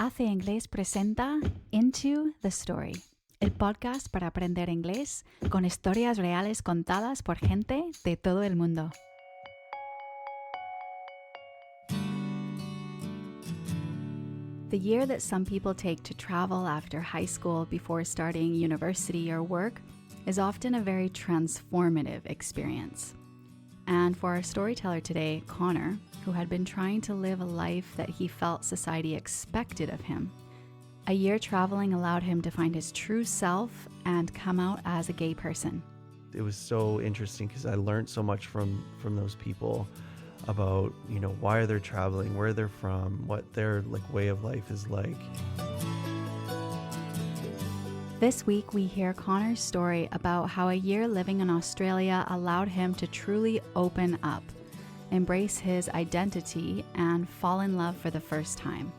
AC Ingles presenta Into the Story, el podcast para aprender inglés con historias reales contadas por gente de todo el mundo. The year that some people take to travel after high school before starting university or work is often a very transformative experience. And for our storyteller today, Conor, who had been trying to live a life that he felt society expected of him, a year traveling allowed him to find his true self and come out as a gay person. It was so interesting because I learned so much from those people about, why are they traveling, where they're from, what their way of life is like. This week, we hear Conor's story about how a year living in Australia allowed him to truly open up, embrace his identity, and fall in love for the first time.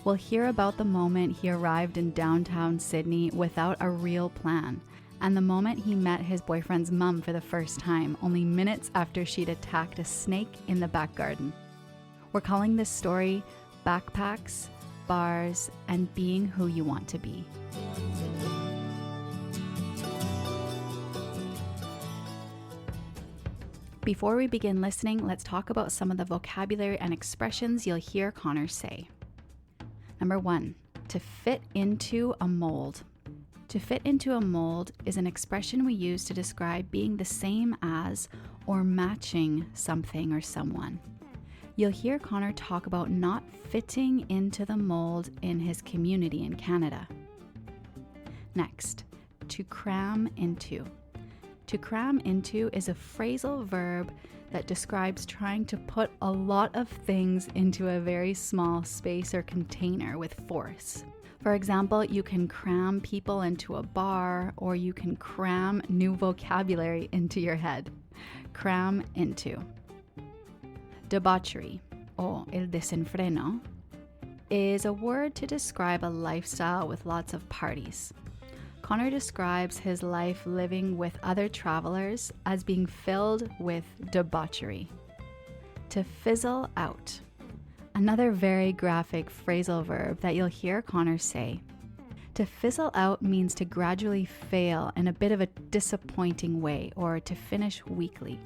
We'll hear about the moment he arrived in downtown Sydney without a real plan, and the moment he met his boyfriend's mum for the first time, only minutes after she'd attacked a snake in the back garden. We're calling this story Backpacks, Bars, and Being Who You Want to Be. Before we begin listening, let's talk about some of the vocabulary and expressions you'll hear Conor say. Number 1, to fit into a mold. To fit into a mold is an expression we use to describe being the same as or matching something or someone. You'll hear Conor talk about not fitting into the mold in his community in Canada. Next, to cram into. To cram into is a phrasal verb that describes trying to put a lot of things into a very small space or container with force. For example, you can cram people into a bar, or you can cram new vocabulary into your head. Cram into. Debauchery, o el desenfreno, is a word to describe a lifestyle with lots of parties. Conor describes his life living with other travelers as being filled with debauchery. To fizzle out. Another very graphic phrasal verb that you'll hear Conor say. To fizzle out means to gradually fail in a bit of a disappointing way, or to finish weakly.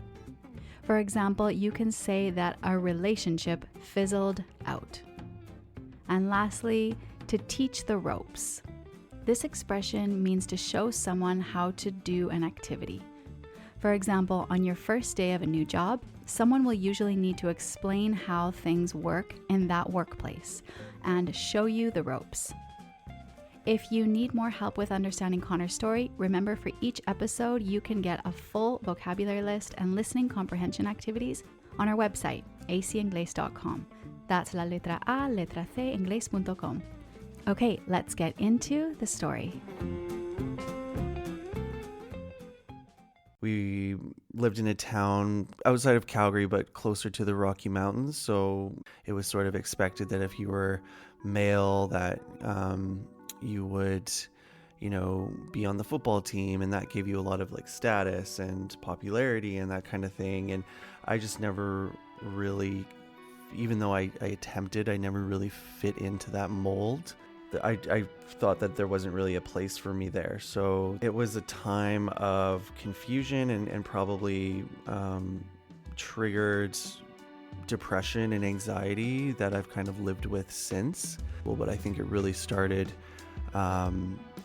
For example, you can say that a relationship fizzled out. And lastly, to teach the ropes. This expression means to show someone how to do an activity. For example, on your first day of a new job, someone will usually need to explain how things work in that workplace and show you the ropes. If you need more help with understanding Conor's story, remember for each episode you can get a full vocabulary list and listening comprehension activities on our website, acingles.com. That's la letra A, letra C, ingles.com. Okay, let's get into the story. We lived in a town outside of Calgary, but closer to the Rocky Mountains. So it was sort of expected that if you were male, that you would, be on the football team, and that gave you a lot of status and popularity and that kind of thing. And I just never really, even though I attempted, I never really fit into that mold. I thought that there wasn't really a place for me there. So it was a time of confusion and probably triggered depression and anxiety that I've kind of lived with since. Well, but I think it really started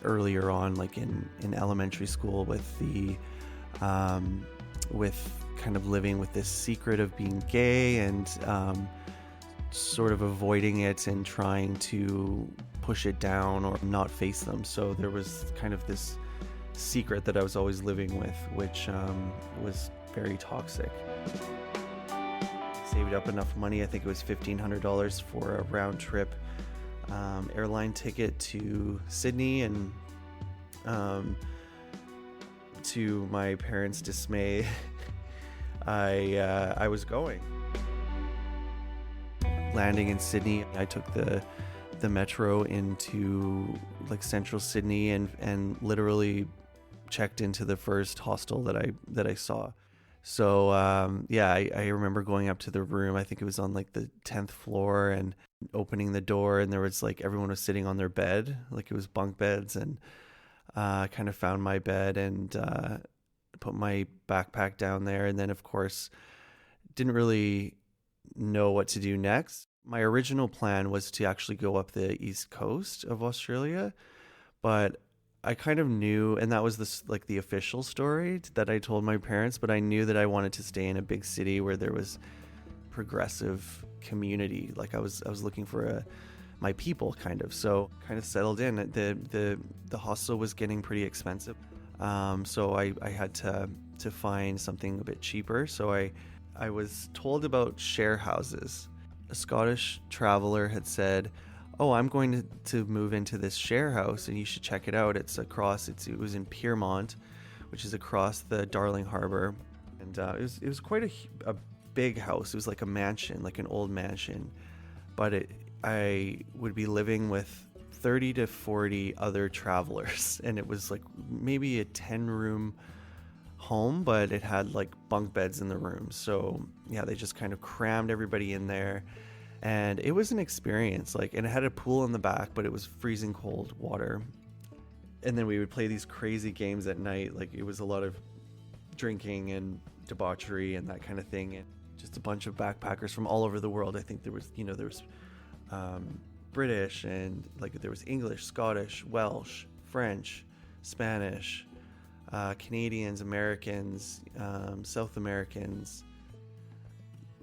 earlier on, in elementary school, with the with kind of living with this secret of being gay and sort of avoiding it and trying to push it down or not face them. So there was kind of this secret that I was always living with, which was very toxic. Saved up enough money, I think it was $1,500 for a round trip airline ticket to Sydney, and to my parents' dismay, I was going. Landing in Sydney, I took the metro into central Sydney and literally checked into the first hostel that I saw. So yeah, I remember going up to the room. I think it was on like the 10th floor, and opening the door, and there was like everyone was sitting on their bed, like it was bunk beds, and I kind of found my bed and put my backpack down there, and then of course didn't really know what to do next. My original plan was to actually go up the east coast of Australia, but I kind of knew, and that was this like the official story that I told my parents, but I knew that I wanted to stay in a big city where there was progressive community. Like I was looking for my people kind of. So kind of settled in. The hostel was getting pretty expensive. So I had to find something a bit cheaper. So I was told about share houses. A Scottish traveler had said, "Oh, I'm going to move into this share house, and you should check it out. It was in Piermont, which is across the Darling Harbour, and it was quite a big house. It was like a mansion, like an old mansion, but I would be living with 30 to 40 other travelers, and it was like maybe a 10-room home, but it had like bunk beds in the rooms. So yeah, they just kind of crammed everybody in there, and it was an experience. Like, and it had a pool in the back, but it was freezing cold water. And then we would play these crazy games at night. Like, it was a lot of drinking and debauchery and that kind of thing, and just a bunch of backpackers from all over the world. I think there was British, and like there was English, Scottish, Welsh, French, Spanish, Canadians, Americans, South Americans,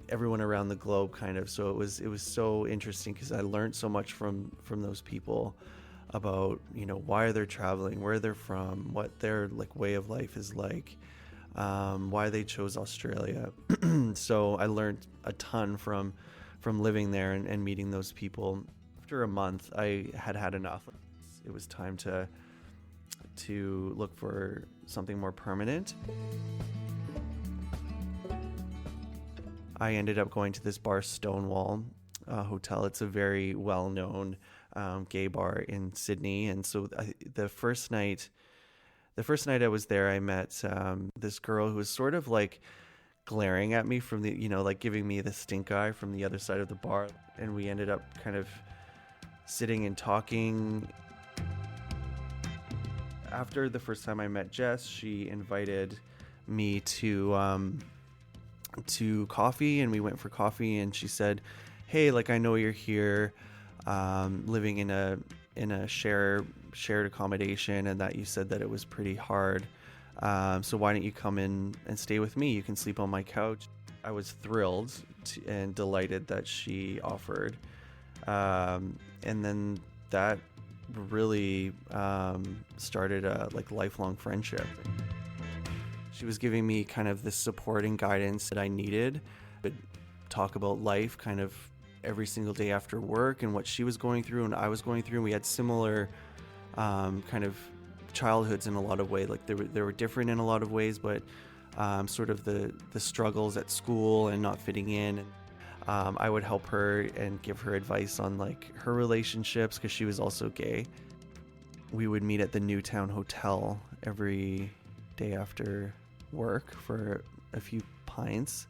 everyone around the globe kind of. So it was so interesting because I learned so much from those people about, why they're traveling, where they're from, what their like way of life is like, why they chose Australia. So I learned a ton from living there and meeting those people. After a month, I had enough. It was time to look for something more permanent. I ended up going to this bar, Stonewall Hotel. It's a very well-known gay bar in Sydney. And so the first night I was there, I met this girl who was sort of like glaring at me from the, like giving me the stink eye from the other side of the bar. And we ended up kind of sitting and talking. After the first time I met Jess, she invited me to coffee, and we went for coffee, and she said, "Hey, like, I know you're here living in a shared accommodation, and that you said that it was pretty hard. So why don't you come in and stay with me? You can sleep on my couch." I was thrilled and delighted that she offered. And then that really started a like lifelong friendship. She was giving me kind of the support and guidance that I needed. But talk about life kind of every single day after work, and what she was going through and I was going through. And we had similar kind of childhoods in a lot of ways. Like they were different in a lot of ways, but sort of the struggles at school and not fitting in. And I would help her and give her advice on like her relationships, because she was also gay. We would meet at the Newtown Hotel every day after work for a few pints,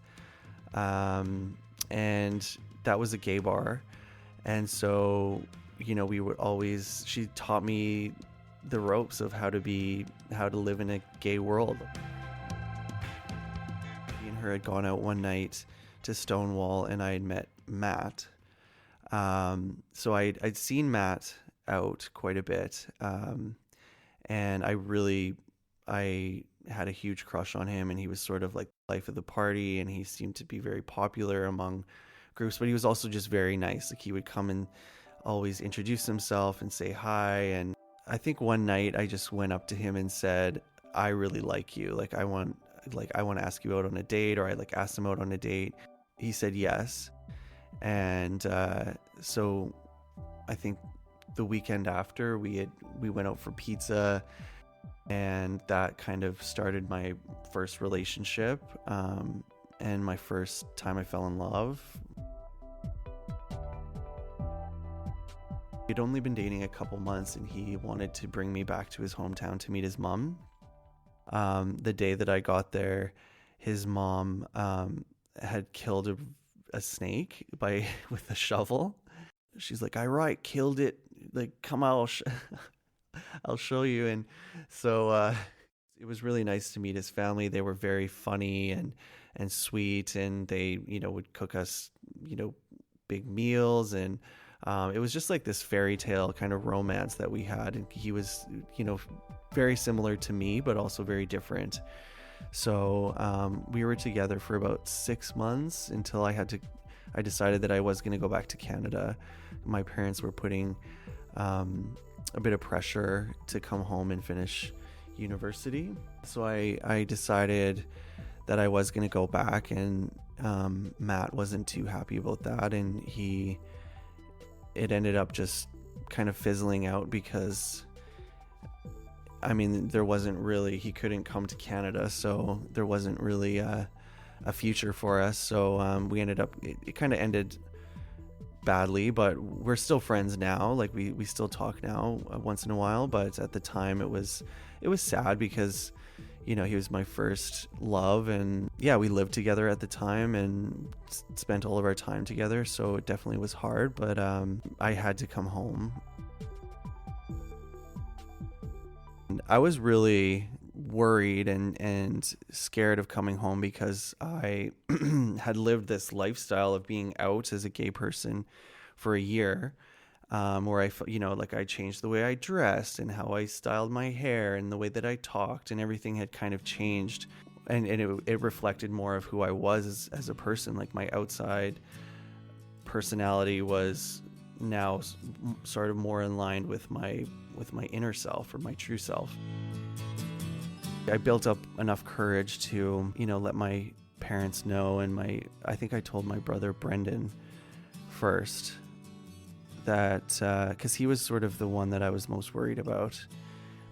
and that was a gay bar. And so we would always, she taught me the ropes of how to live in a gay world. Me and her had gone out one night to Stonewall, and I had met Matt. So I'd seen Matt out quite a bit, and I had a huge crush on him, and he was sort of like the life of the party, and he seemed to be very popular among groups, but he was also just very nice. Like, he would come and always introduce himself and say hi. And I think one night I just went up to him and said, "I really like you. Like, I want to ask you out on a date," or I like asked him out on a date. He said yes. And so I think the weekend after, we went out for pizza, and that kind of started my first relationship, and my first time I fell in love. We'd only been dating a couple months, and he wanted to bring me back to his hometown to meet his mom. The day that I got there, his mom had killed a snake with a shovel. She's like, "All right, killed it. Like, come out, I'll show you." And so it was really nice to meet his family. They were very funny and sweet, and they would cook us big meals, and it was just like this fairy tale kind of romance that we had. And he was very similar to me, but also very different. So we were together for about 6 months until I decided that I was going to go back to Canada. My parents were putting a bit of pressure to come home and finish university. So I decided that I was going to go back, and Matt wasn't too happy about that, and it ended up just kind of fizzling out because there wasn't really, he couldn't come to Canada, so there wasn't really a future for us. So we ended up, it kind of ended badly, but we're still friends now. Like we still talk now once in a while, but at the time it was sad because he was my first love, and yeah, we lived together at the time and spent all of our time together, so it definitely was hard, but I had to come home. I was really worried and scared of coming home because I had lived this lifestyle of being out as a gay person for a year, where I changed the way I dressed and how I styled my hair and the way that I talked, and everything had kind of changed, and it reflected more of who I was as a person. Like my outside personality was now sort of more in line with my inner self, or my true self. I built up enough courage to, let my parents know, and I think I told my brother Brendan first that, because he was sort of the one that I was most worried about,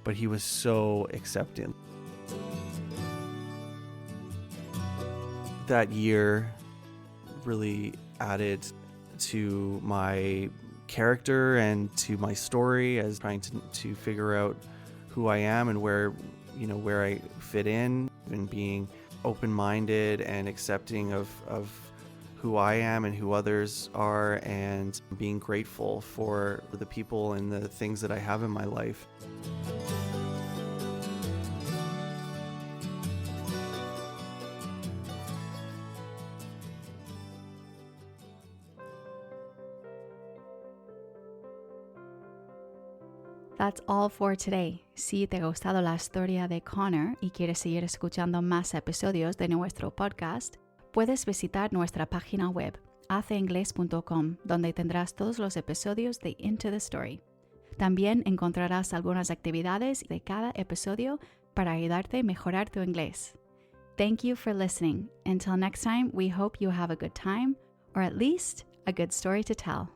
but he was so accepting. That year really added to my character and to my story, as trying to figure out who I am and where I fit in, and being open-minded and accepting of who I am and who others are, and being grateful for the people and the things that I have in my life. That's all for today. Si te ha gustado la historia de Conor y quieres seguir escuchando más episodios de nuestro podcast, puedes visitar nuestra página web, aceingles.com, donde tendrás todos los episodios de Into the Story. También encontrarás algunas actividades de cada episodio para ayudarte a mejorar tu inglés. Thank you for listening. Until next time, we hope you have a good time, or at least a good story to tell.